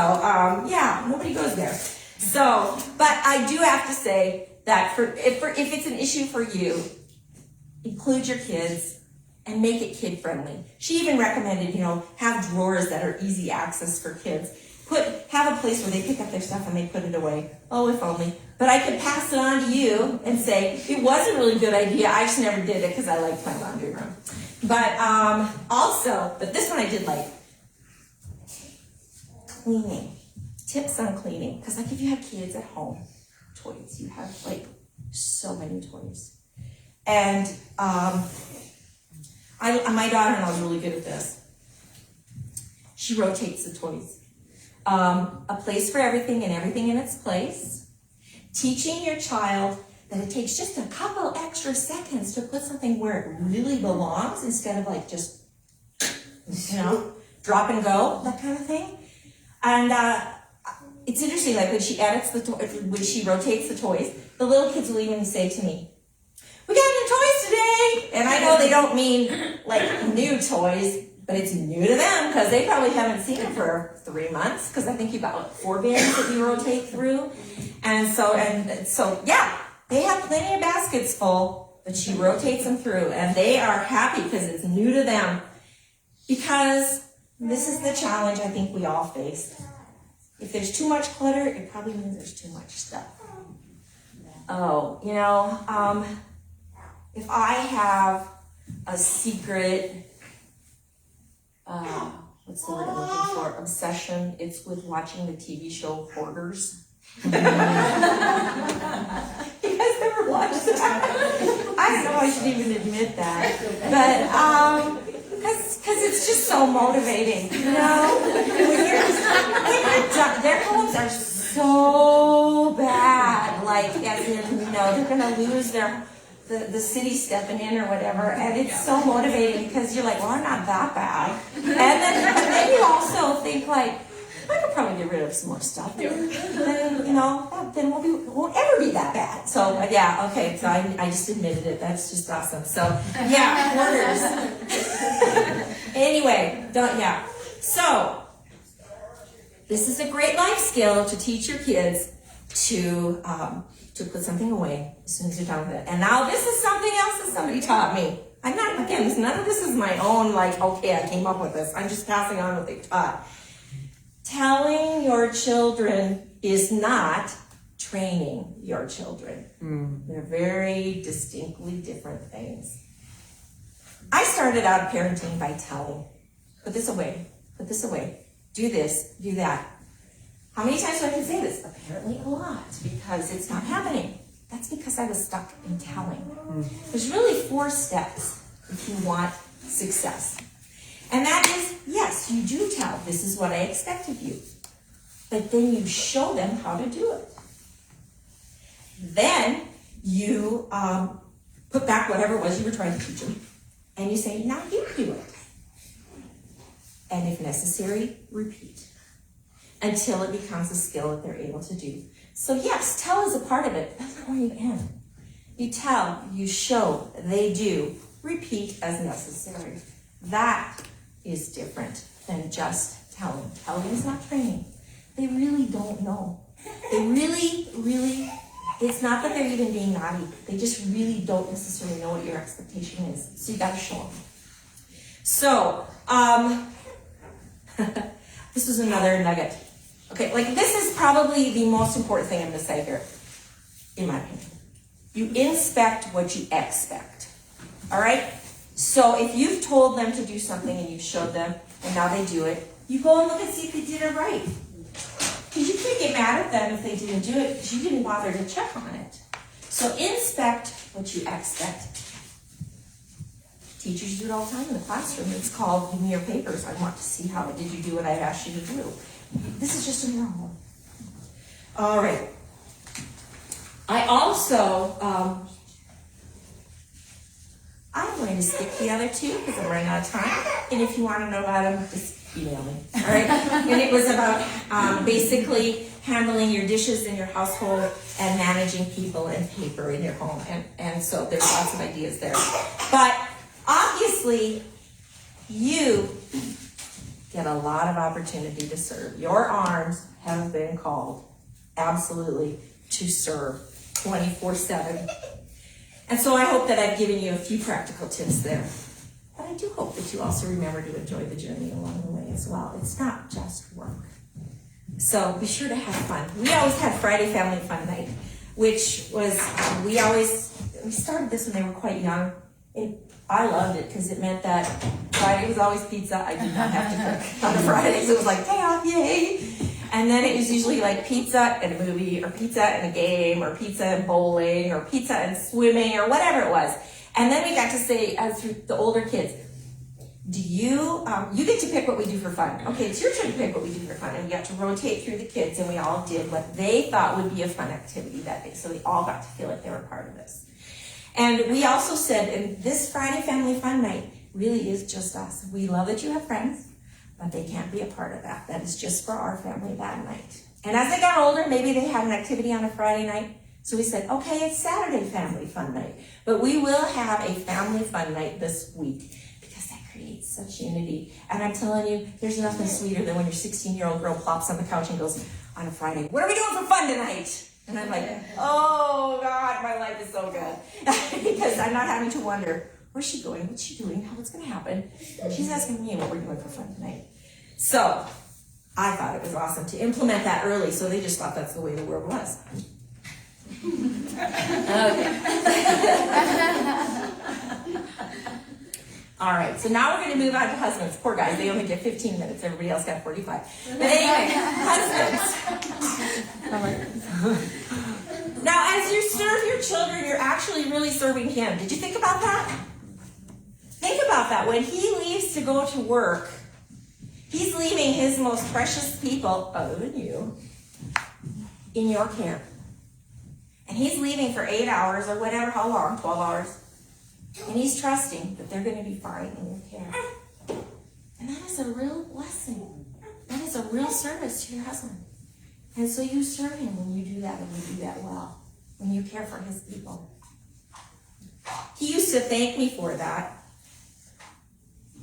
yeah, nobody goes there. So, but I do have to say that if it's an issue for you, include your kids, and make it kid-friendly. She even recommended, have drawers that are easy access for kids. Have a place where they pick up their stuff and they put it away. Oh, if only. But I could pass it on to you and say, it was a really good idea. I just never did it because I like my laundry room. But but this one I did like. Cleaning. Tips on cleaning. Because like if you have kids at home, toys, you have like so many toys. And my daughter-in-law is really good at this. She rotates the toys. A place for everything and everything in its place. Teaching your child that it takes just a couple extra seconds to put something where it really belongs instead of like just, drop and go, that kind of thing. And it's interesting, like when she when she rotates the toys, the little kids will even say to me, "We got new toys today!" And I know they don't mean like new toys, but it's new to them because they probably haven't seen it for 3 months because I think you got 4 bins that you rotate through. And so, yeah, they have plenty of baskets full, but she rotates them through and they are happy because it's new to them. Because this is the challenge I think we all face. If there's too much clutter, it probably means there's too much stuff. Oh, if I have a secret, what's the word I'm looking for? Obsession. It's with watching the TV show Hoarders. You guys ever watched that? I don't know. I should even admit that, but because it's just so motivating, Their homes are so bad, like as in, they're gonna lose the city stepping in or whatever, and it's so motivating because you're like, well, I'm not that bad, and then you also think like, I could probably get rid of some more stuff, then won't ever be that bad. So yeah, okay, so I just admitted it. That's just awesome. So yeah, Hoarders. Anyway, So this is a great life skill to teach your kids to put something away as soon as you're done with it. And now this is something else that somebody taught me. I'm not, again, none of this is my own, like, okay, I came up with this. I'm just passing on what they taught. Telling your children is not training your children. They're very distinctly different things. I started out parenting by telling, put this away, do this, do that. How many times do I have to say this? Apparently a lot, because it's not happening. That's because I was stuck in telling. There's really 4 steps if you want success. And that is, yes, you do tell, this is what I expect of you. But then you show them how to do it. Then you put back whatever it was you were trying to teach them. And you say, now you do it. And if necessary, repeat. Until it becomes a skill that they're able to do. So yes, tell is a part of it, but that's not where you end. You tell, you show, they do, repeat as necessary. That is different than just telling. Telling is not training. They really don't know. They really, it's not that they're even being naughty. They just really don't necessarily know what your expectation is. So you gotta show them. So, this was another nugget. Okay, like this is probably the most important thing I'm gonna say here, in my opinion. You inspect what you expect, all right? So if you've told them to do something and you've showed them and now they do it, you go and look and see if they did it right. Because you can't get mad at them if they didn't do it because you didn't bother to check on it. So inspect what you expect. Teachers do it all the time in the classroom. It's called, give me your papers. I want to see how did you do what I asked you to do. This is just in your home. All right. I also, I'm going to skip the other 2 because I'm running out of time. And if you want to know about them, just email me. All right. And it was about basically handling your dishes in your household and managing people and paper in your home. And so there's lots of ideas there. But obviously, you get a lot of opportunity to serve. Your arms have been called absolutely to serve 24/7. And so I hope that I've given you a few practical tips there. But I do hope that you also remember to enjoy the journey along the way as well. It's not just work. So be sure to have fun. We always had Friday Family Fun Night, which was, we started this when they were quite young. And I loved it because it meant that Friday was always pizza. I did not have to cook on Fridays. It was like, day off, yay. And then it was usually like pizza and a movie, or pizza and a game, or pizza and bowling, or pizza and swimming, or whatever it was. And then we got to say, as the older kids, do you get to pick what we do for fun. Okay, it's your turn to pick what we do for fun. And we got to rotate through the kids, and we all did what they thought would be a fun activity that day. So they all got to feel like they were part of this. And we also said, and this Friday Family Fun Night really is just us. We love that you have friends, but they can't be a part of that. That is just for our family that night. And as they got older, maybe they had an activity on a Friday night. So we said, okay, it's Saturday Family Fun Night. But we will have a family fun night this week because that creates such unity. And I'm telling you, there's nothing sweeter than when your 16-year-old girl plops on the couch and goes, on a Friday, what are we doing for fun tonight? And I'm like, oh God, my life is so good. Because I'm not having to wonder, where's she going? What's she doing? What's going to happen? She's asking me what we're doing for fun tonight. So I thought it was awesome to implement that early, so they just thought that's the way the world was. Okay. All right, so now we're going to move on to husbands. Poor guys, they only get 15 minutes. Everybody else got 45. But anyway, husbands. Now, as you serve your children, you're actually really serving him. Did you think about that? Think about that. When he leaves to go to work, he's leaving his most precious people, other than you, in your care. And he's leaving for 8 hours or whatever, how long, 12 hours. And he's trusting that they're going to be fine in your care. And that is a real blessing. That is a real service to your husband. And so you serve him when you do that, and you do that well, when you care for his people. He used to thank me for that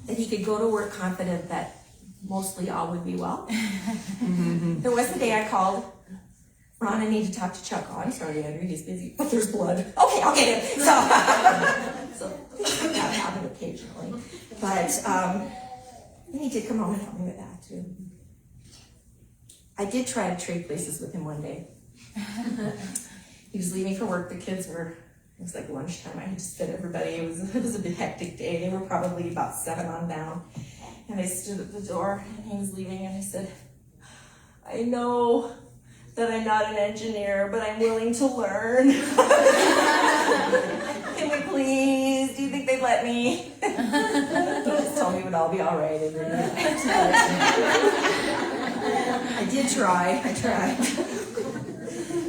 he could go to work confident that mostly all would be well. There was a day I called, Ron, I need to talk to Chuck. Oh, I'm sorry, Andrea, he's busy, but there's blood. Okay, I'll get him. So things like that happen occasionally. But he did come home and help me with that, too. I did try to trade places with him one day. He was leaving for work. The kids were, it was like lunchtime. I had just fed everybody. It was a bit hectic day. They were probably about 7 on down. And I stood at the door, and he was leaving, and I said, I know that I'm not an engineer, but I'm willing to learn. Can we please? Do you think they'd let me? He just told me it would all be all right. I did try. I tried.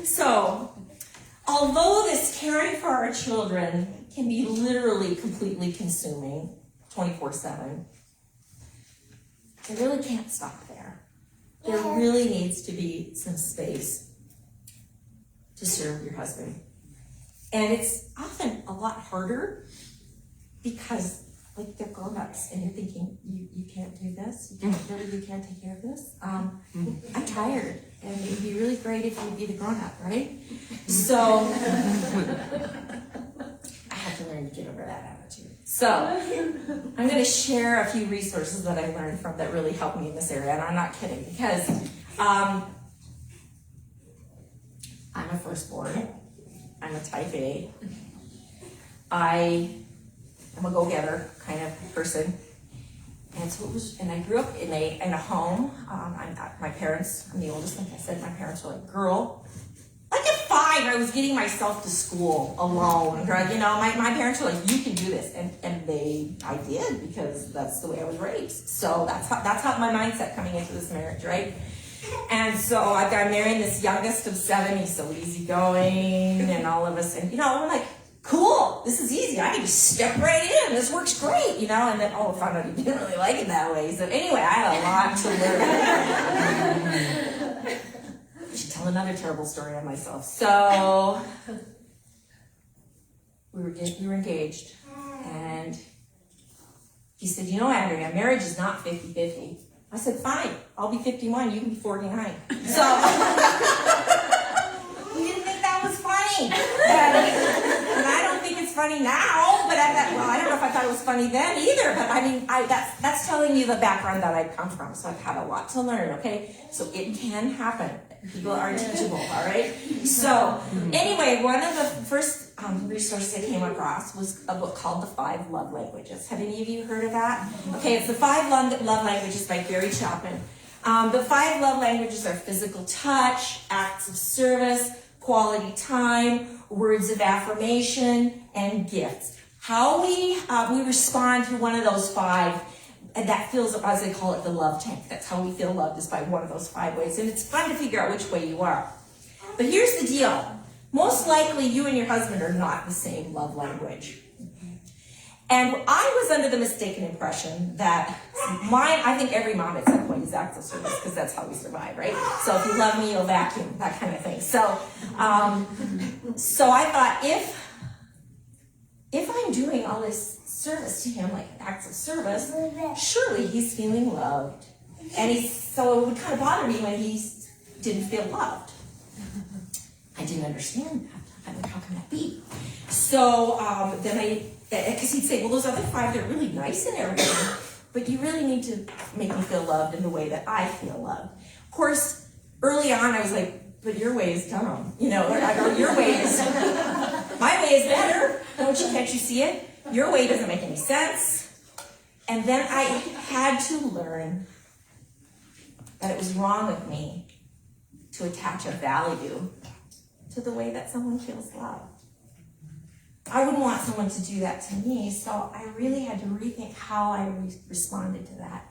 So, although this caring for our children can be literally completely consuming 24/7, it really can't stop there. There really needs to be some space to serve your husband. And it's often a lot harder because like they're grown-ups and you're thinking, you can't do this, you can't take care of this. I'm tired, and it'd be really great if you'd be the grown-up, right? So I have to learn to get over that attitude. So I'm going to share a few resources that I learned from that really helped me in this area, and I'm not kidding, because I'm a firstborn. I'm a type A. I'm a go-getter kind of person, and so it was. And I grew up in a home. My parents. I'm the oldest. Like I said, my parents were like, "Girl." Like at 5, I was getting myself to school alone. You know, my parents were like, "You can do this," and I did, because that's the way I was raised. So that's how my mindset coming into this marriage, right? And so I got married this youngest of 7. He's so easygoing, and all of us, and we're like, cool, this is easy. I can just step right in. This works great, And then, I found out he didn't really like it that way. So anyway, I had a lot to learn. I should tell another terrible story on myself. So we were engaged, and he said, Andrea, marriage is not 50-50. I said, fine, I'll be 51, you can be 49. So he didn't think that was funny. And I don't think it's funny now, but I don't know if I thought it was funny then either. But I mean, that's telling you the background that I've come from. So I've had a lot to learn. Okay, so it can happen. People are teachable. All right. So anyway, one of the first resources I came across was a book called The 5 Love Languages. Have any of you heard of that? Okay, it's The 5 Love Languages by Gary Chapman. The 5 love languages are physical touch, acts of service, quality time, words of affirmation, and gifts. How we respond to one of those 5, and that feels, as they call it, the love tank. That's how we feel loved, is by one of those 5 ways. And it's fun to figure out which way you are. But here's the deal. Most likely you and your husband are not the same love language. And I was under the mistaken impression that mine, I think every mom at some point is acts of service, because that's how we survive, right? So if you love me, you'll vacuum, that kind of thing. So I thought, if I'm doing all this service to him, like acts of service, surely he's feeling loved. And so it would kind of bother me when he didn't feel loved. I didn't understand that. How can that be? So because he'd say, well, those other 5, they're really nice and everything, but you really need to make me feel loved in the way that I feel loved. Of course, early on, I was like, but your way is dumb. Or your way is, my way is better. Can't you see it? Your way doesn't make any sense. And then I had to learn that it was wrong of me to attach a value to the way that someone feels loved. I wouldn't want someone to do that to me, so I really had to rethink how I responded to that.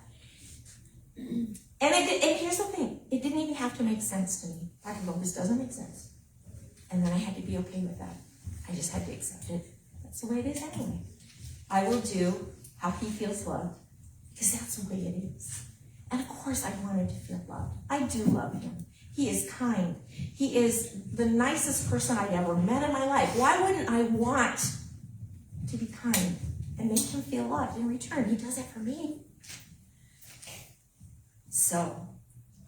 And here's the thing, it didn't even have to make sense to me. I could go, this doesn't make sense. And then I had to be okay with that. I just had to accept it. That's the way it is anyway. I will do how he feels loved, because that's the way it is. And of course I wanted to feel loved. I do love him. He is kind. He is the nicest person I've ever met in my life. Why wouldn't I want to be kind and make him feel loved in return? He does it for me. So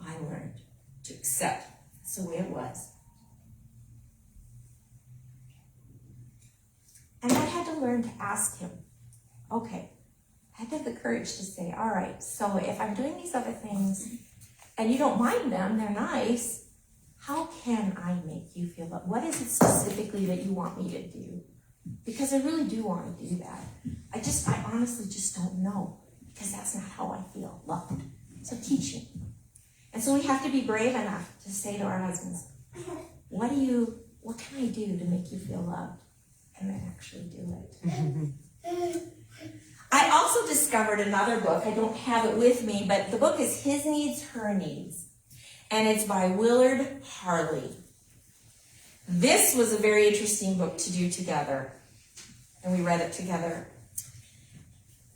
I learned to accept that's the way it was. And I had to learn to ask him, okay, I had to have the courage to say, all right, so if I'm doing these other things, and you don't mind them, they're nice, how can I make you feel loved? What is it specifically that you want me to do? Because I really do want to do that. I honestly just don't know, because that's not how I feel loved. So teach me. And so we have to be brave enough to say to our husbands, what can I do to make you feel loved? And then actually do it. I also discovered another book. I don't have it with me, but the book is His Needs, Her Needs. And it's by Willard Harley. This was a very interesting book to do together. And we read it together.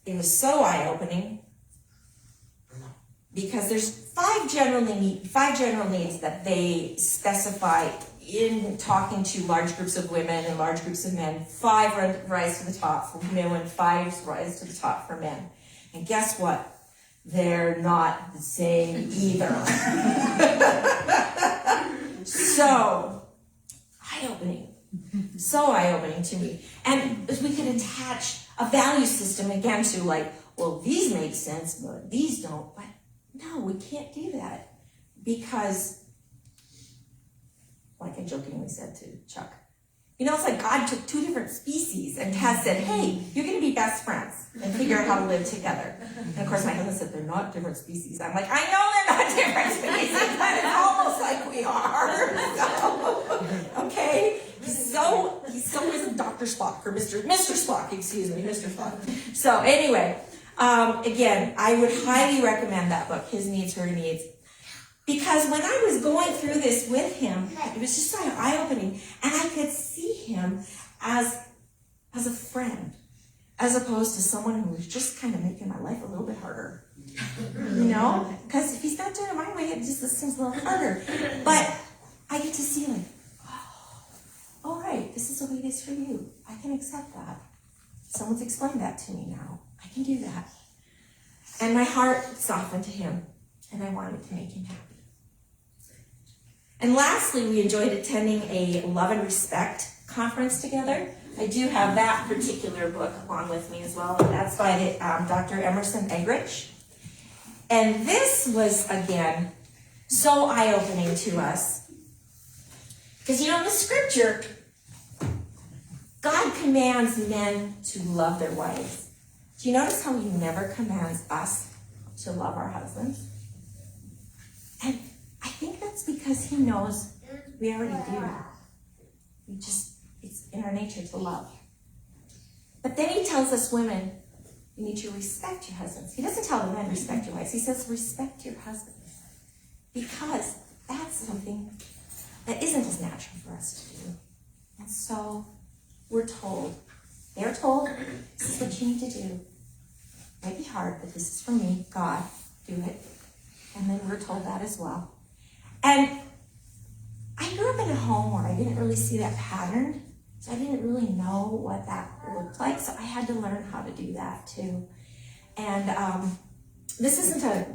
It was so eye-opening, because there's 5 general needs that they specify in talking to large groups of women and large groups of men. 5 rise to the top for women, 5 rise to the top for men. And guess what? They're not the same either. So eye-opening. So eye-opening to me. And if we could attach a value system again to, like, well, these make sense, but these don't. But no, we can't do that, because, like I jokingly said to Chuck, it's like God took 2 different species and has said, hey, you're going to be best friends and figure out how to live together. And of course my husband said, they're not different species. I'm like, I know they're not different species, but it's almost like we are. So, okay? He's so is Dr. Spock, or Mr. Spock, Mr. Spock. So anyway, again, I would highly recommend that book, His Needs, Her Needs. Because when I was going through this with him, it was just so eye-opening, and I could see him as a friend, as opposed to someone who was just kind of making my life a little bit harder. Because if he's not doing it my way, it just seems a little harder. But I get to see, like, oh, all right, this is the way it is for you. I can accept that. Someone's explained that to me now. I can do that. And my heart softened to him, and I wanted to make him happy. And lastly, we enjoyed attending a love and respect conference together. I do have that particular book along with me as well, and that's by Dr. Emerson Eggerichs. And this was, again, so eye-opening to us. Because, you know, in the scripture, God commands men to love their wives. Do you notice how he never commands us to love our husbands? And I think that's because he knows we already do. It's in our nature to love. But then he tells us women, you need to respect your husbands. He doesn't tell the men, respect your wives. He says, respect your husbands. Because that's something that isn't as natural for us to do. And so we're told, they're told, this is what you need to do. It might be hard, but this is for me, God, do it. And then we're told that as well. And I grew up in a home where I didn't really see that pattern, so I didn't really know what that looked like, so I had to learn how to do that too. And this isn't to,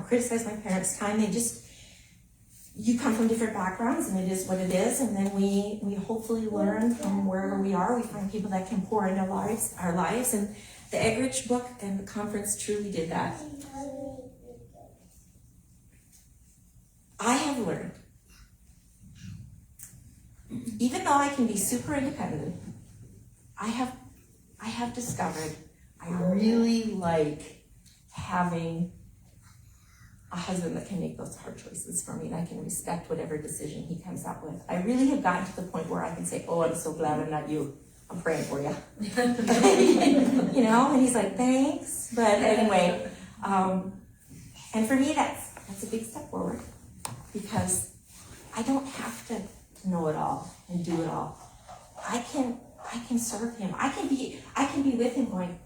criticize my parents' time. You come from different backgrounds, and it is what it is, and then we hopefully learn from wherever we are. We find people that can pour into our lives, and the Eggerichs book and the conference truly did that. I have learned, even though I can be super independent, I have discovered I really like having a husband that can make those hard choices for me, and I can respect whatever decision he comes up with. I really have gotten to the point where I can say, oh, I'm so glad I'm not you. I'm praying for you. And he's like, thanks. But anyway, and for me, that's a big step forward, because I don't have to know it all and do it all. I can serve him. I can be with him going,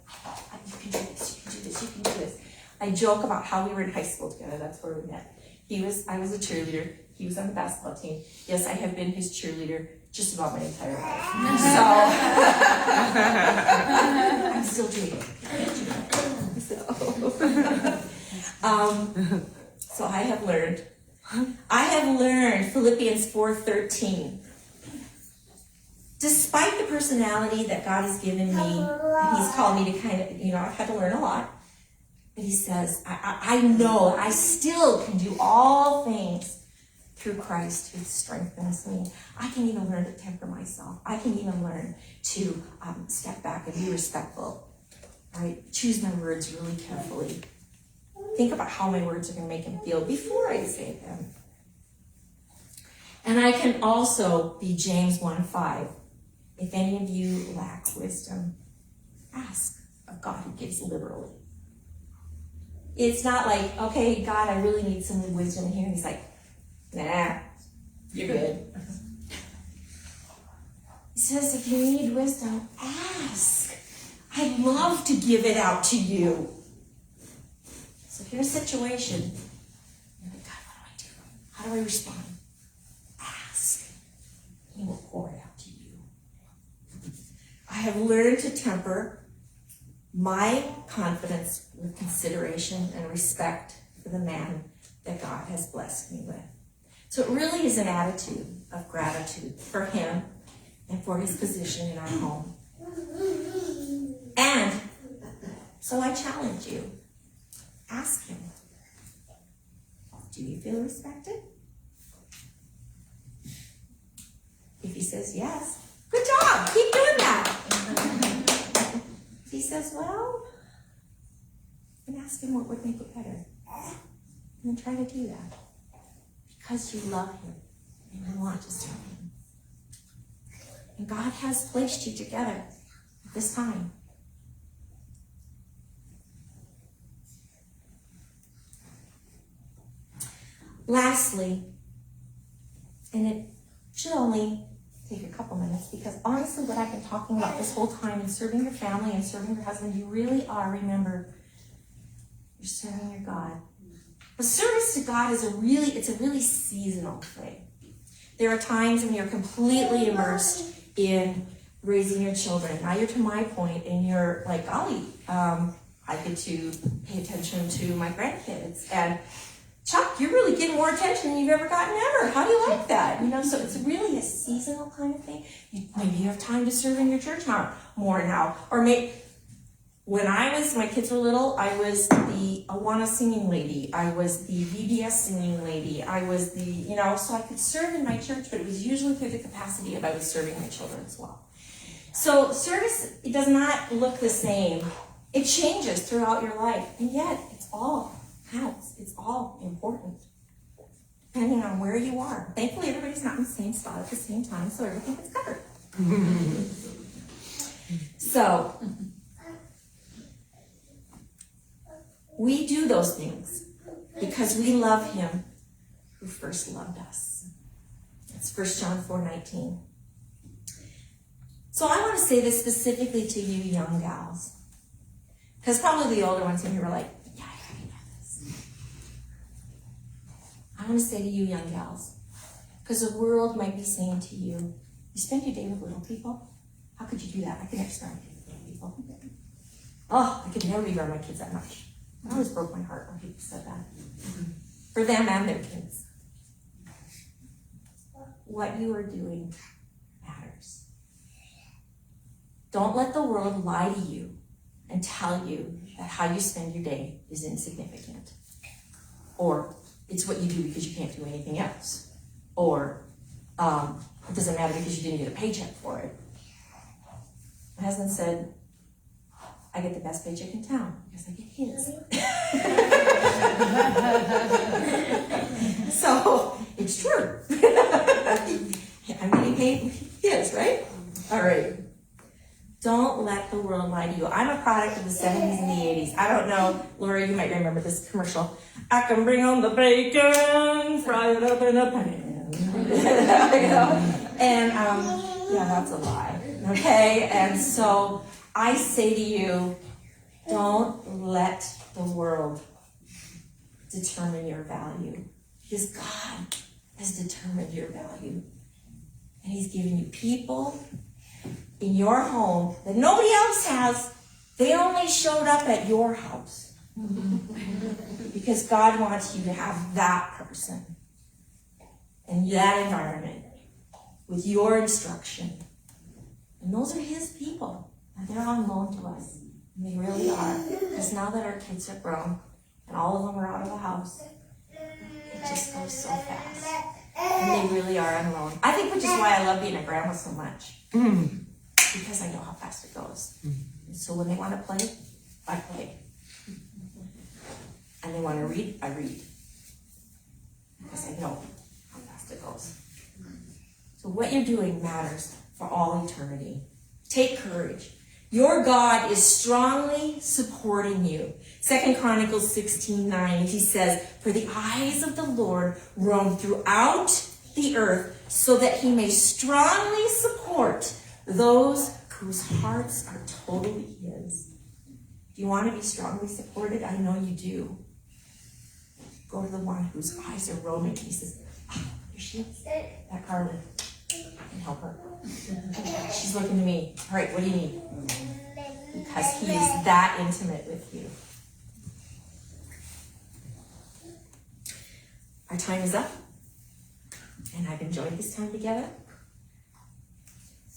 you can do this, you can do this, you can do this. I joke about how we were in high school together. That's where we met. I was a cheerleader. He was on the basketball team. Yes, I have been his cheerleader just about my entire life. So I'm still doing it. So I have learned Philippians 4:13. Despite the personality that God has given me, and he's called me to I've had to learn a lot. But he says, I know I still can do all things through Christ who strengthens me. I can even learn to temper myself. I can even learn to step back and be respectful. Right? Choose my words really carefully. Think about how my words are going to make him feel before I say them. And I can also be James 1:5. If any of you lack wisdom, ask of God who gives liberally. It's not like, okay, God, I really need some wisdom here. And he's like, nah, you're good. He says, if you need wisdom, ask. I'd love to give it out to you. So if you're in a situation, you're like, God, what do? How do I respond? Ask. He will pour it out to you. I have learned to temper my confidence with consideration and respect for the man that God has blessed me with. So it really is an attitude of gratitude for him and for his position in our home. And so I challenge you, ask him, do you feel respected? If he says yes, good job, keep doing that. If he says, well, then ask him what would make it better. And then try to do that. Because you love him and you want to serve him. And God has placed you together at this time. Lastly, and it should only take a couple minutes, because honestly what I've been talking about this whole time in serving your family and serving your husband, you really are, remember, you're serving your God. The service to God is a really seasonal thing. There are times when you're completely immersed in raising your children. Now you're to my point and you're like, golly, I get to pay attention to my grandkids. And Chuck, you're really getting more attention than you've ever gotten ever. How do you like that? So it's really a seasonal kind of thing. Maybe you have time to serve in your church more now. Or maybe, when my kids were little, I was the Awana singing lady. I was the VBS singing lady. I was so I could serve in my church, but it was usually through the capacity of I was serving my children as well. So service, it does not look the same. It changes throughout your life, and yet it's all counts. It's all important, depending on where you are. Thankfully, everybody's not in the same spot at the same time, so everything gets covered. So, we do those things because we love him who first loved us. That's 1 John 4:19. So I want to say this specifically to you young gals, because probably the older ones in here were like, yeah, I already know this. I want to say to you young gals, because the world might be saying to you, you spend your day with little people? How could you do that? I could never spend my day with little people. Oh, I could never be around my kids that much. It always broke my heart when people said that. For them and their kids. What you are doing matters. Don't let the world lie to you and tell you that how you spend your day is insignificant. Or it's what you do because you can't do anything else. Or it doesn't matter because you didn't get a paycheck for it. My husband said, I get the best paycheck in town because I get his. So, it's true. I'm getting paid his, right? All right. Don't let the world lie to you. I'm a product of the 70s and the 80s. I don't know, Laura, you might remember this commercial. I can bring on the bacon, fry it up in a pan. And, yeah, that's a lie. Okay? And so, I say to you, don't let the world determine your value. Because God has determined your value. And he's given you people in your home that nobody else has. They only showed up at your house. Because God wants you to have that person and that environment with your instruction. And those are his people. And they're on loan to us. And they really are. Because now that our kids are grown and all of them are out of the house, it just goes so fast. And they really are on loan. I think which is why I love being a grandma so much. Because I know how fast it goes. And so when they want to play, I play. And they want to read, I read. Because I know how fast it goes. So what you're doing matters for all eternity. Take courage. Your God is strongly supporting you. 2 Chronicles 16:9, he says, for the eyes of the Lord roam throughout the earth so that he may strongly support those whose hearts are totally his. Do you want to be strongly supported? I know you do. Go to the one whose eyes are roaming. He says, here she is. That Carmen. I can help her. She's looking to me. All right, what do you need? Because he is that intimate with you. Our time is up. And I've enjoyed this time together.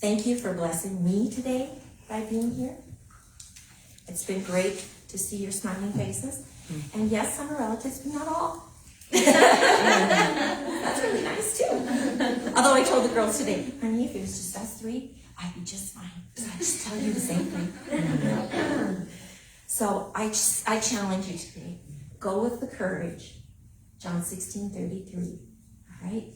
Thank you for blessing me today by being here. It's been great to see your smiling faces. And yes, some are relatives, but not all. That's really nice too. Although I told the girls today, honey, if it was just us three, I'd be just fine. Because I just tell you the same thing. So I challenge you today. Go with the courage. John 16:33. All right?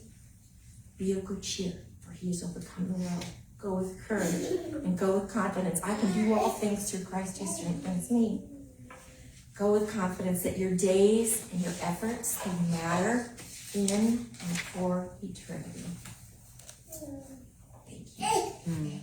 Be of good cheer, for he has overcome the world. Go with courage and go with confidence. I can do all things through Christ who strengthens me. Go with confidence that your days and your efforts will matter in and for eternity. Thank you.